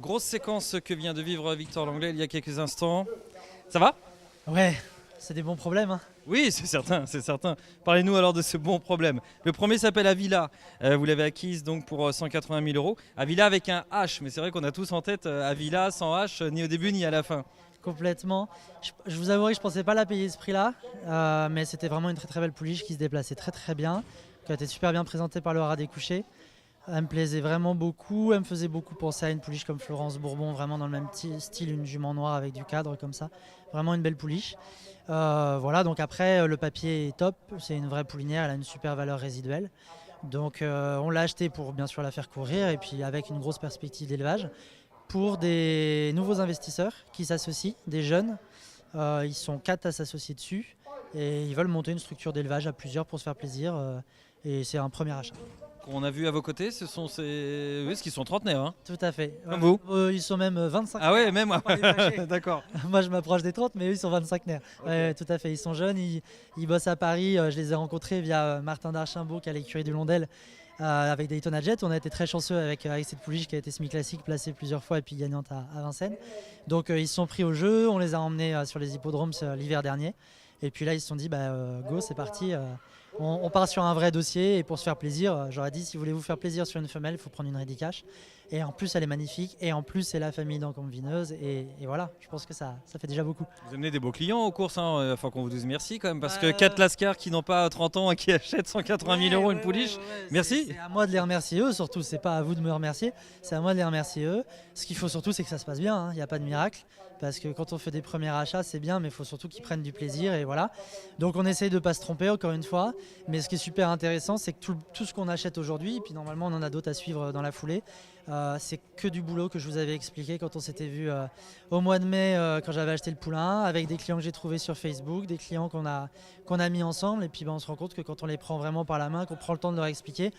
Grosse séquence que vient de vivre Victor Langlais il y a quelques instants. Ça va? Ouais, c'est des bons problèmes, hein. Oui, c'est certain, c'est certain. Parlez-nous alors de ce bon problème. Le premier s'appelle Avila. Vous l'avez acquise donc pour 180 000 euros. Avila avec un H, mais c'est vrai qu'on a tous en tête Avila sans H, ni au début ni à la fin. Complètement. Je vous avouerai que je pensais pas la payer ce prix-là, mais c'était vraiment une très très belle pouliche qui se déplaçait très très bien, qui a été super bien présentée par le haras des couchers. Elle me plaisait vraiment beaucoup, elle me faisait beaucoup penser à une pouliche comme Florence Bourbon, vraiment dans le même style, une jument noire avec du cadre comme ça. Vraiment une belle pouliche. Voilà, donc après le papier est top, c'est une vraie poulinière, elle a une super valeur résiduelle. Donc on l'a acheté pour bien sûr la faire courir et puis avec une grosse perspective d'élevage pour des nouveaux investisseurs qui s'associent, des jeunes. Ils sont 4 à s'associer dessus et ils veulent monter une structure d'élevage à plusieurs pour se faire plaisir. Et c'est un premier achat. Qu'on a vu à vos côtés, ce sont oui, ce qui sont trentenaires. Hein. Tout à fait. Comme vous. Ils sont même 25. Ah ouais, même. Pas les vacher. D'accord. Moi, je m'approche des 30, mais eux, ils sont 25 nerfs. Ok. Ouais, tout à fait. Ils sont jeunes, ils bossent à Paris. Je les ai rencontrés via Martin d'Archimbault, qui a l'écurie du Londel, avec Daytona Jet. On a été très chanceux avec cette pouliche qui a été semi-classique, placée plusieurs fois et puis gagnante à Vincennes. Donc, ils se sont pris au jeu. On les a emmenés sur les hippodromes l'hiver dernier. Et puis là, ils se sont dit, go, c'est parti. On part sur un vrai dossier et pour se faire plaisir, j'aurais dit si vous voulez vous faire plaisir sur une femelle, il faut prendre une Ready Cash. Et en plus, elle est magnifique et en plus, c'est la famille d'Encombe Vineuse. Et voilà, je pense que ça fait déjà beaucoup. Vous amenez des beaux clients aux courses, hein. Enfin qu'on vous dise merci quand même, parce que 4 Lascars qui n'ont pas 30 ans et qui achètent 180 000 euros une pouliche, merci. C'est à moi de les remercier eux, surtout. C'est pas à vous de me remercier, c'est à moi de les remercier eux. Ce qu'il faut surtout, c'est que ça se passe bien. Il n'y a pas de miracle. Parce que quand on fait des premiers achats, c'est bien, mais il faut surtout qu'ils prennent du plaisir. Et voilà. Donc on essaye de ne pas se tromper, encore une fois. Mais ce qui est super intéressant, c'est que tout ce qu'on achète aujourd'hui, et puis normalement on en a d'autres à suivre dans la foulée, c'est que du boulot que je vous avais expliqué quand on s'était vu au mois de mai, quand j'avais acheté le poulain, avec des clients que j'ai trouvés sur Facebook, des clients qu'on a mis ensemble. Et puis on se rend compte que quand on les prend vraiment par la main, qu'on prend le temps de leur expliquer,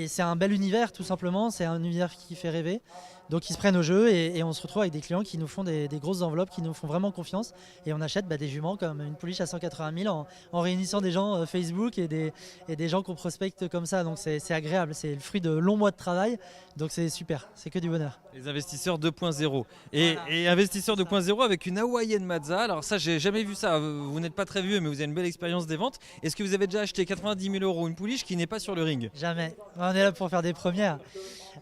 c'est un bel univers tout simplement. C'est un univers qui fait rêver. Donc ils se prennent au jeu et on se retrouve avec des clients qui nous font des grosses enveloppes, qui nous font vraiment confiance. Et on achète des juments comme une pouliche à 180 000 en réunissant des gens Facebook et des gens qu'on prospecte comme ça. Donc c'est agréable, c'est le fruit de longs mois de travail. Donc c'est super, c'est que du bonheur. Les investisseurs 2.0. Et investisseurs 2.0 avec une Hawaïenne Mazda. Alors ça, j'ai jamais vu ça. Vous n'êtes pas très vieux, mais vous avez une belle expérience des ventes. Est-ce que vous avez déjà acheté 90 000 euros une pouliche qui n'est pas sur le ring? Jamais. On est là pour faire des premières.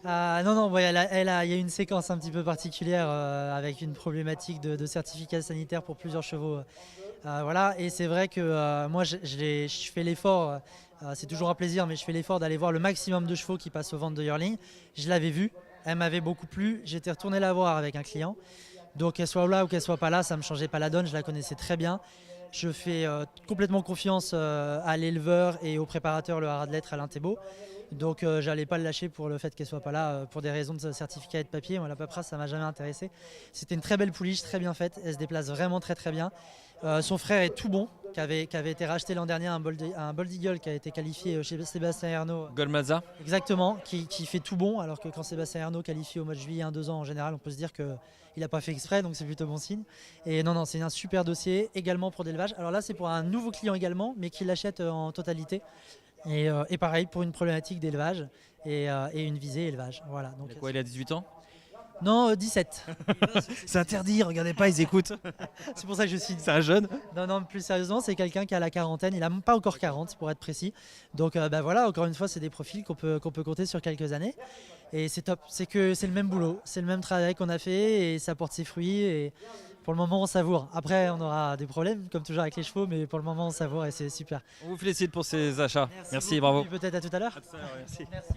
Non, il y a une séquence un petit peu particulière avec une problématique de certificat sanitaire pour plusieurs chevaux. Voilà, et c'est vrai que moi je fais l'effort, c'est toujours un plaisir, mais je fais l'effort d'aller voir le maximum de chevaux qui passent aux ventes de Yearling. Je l'avais vue, elle m'avait beaucoup plu, j'étais retourné la voir avec un client. Donc qu'elle soit là ou qu'elle soit pas là, ça ne me changeait pas la donne, je la connaissais très bien. Je fais complètement confiance à l'éleveur et au préparateur, le haras de lettres Alain Thébault. Donc j'allais pas le lâcher pour le fait qu'elle soit pas là pour des raisons de certificat et de papier. Moi, la paperasse, ça m'a jamais intéressé. C'était une très belle pouliche, très bien faite. Elle se déplace vraiment très très bien. Son frère est tout bon, qui avait été racheté l'an dernier, un Bold Eagle qui a été qualifié chez Sébastien Ernaud. Gold Mazda. Exactement, qui fait tout bon, alors que quand Sébastien Ernaud qualifie au mois de juillet 1-2 ans en général, on peut se dire qu'il n'a pas fait exprès, donc c'est plutôt bon signe. Et non, c'est un super dossier, également pour l'élevage. Alors là, c'est pour un nouveau client également, mais qui l'achète en totalité. Et pareil, pour une problématique d'élevage et une visée élevage. Voilà, donc, Il a quoi, il a 18 ans? Non, 17. C'est interdit, regardez pas, ils écoutent. C'est pour ça que je signe. C'est un jeune. Non, plus sérieusement, c'est quelqu'un qui a la quarantaine. Il n'a même pas encore 40 pour être précis. Donc voilà, encore une fois, c'est des profils qu'on peut compter sur quelques années. Et c'est top. C'est que c'est le même boulot, c'est le même travail qu'on a fait et ça porte ses fruits. Et pour le moment, on savoure. Après, on aura des problèmes, comme toujours avec les chevaux, mais pour le moment, on savoure et c'est super. On vous félicite pour ces achats. Merci beaucoup. bravo. Et peut-être à tout à l'heure. Merci. Merci.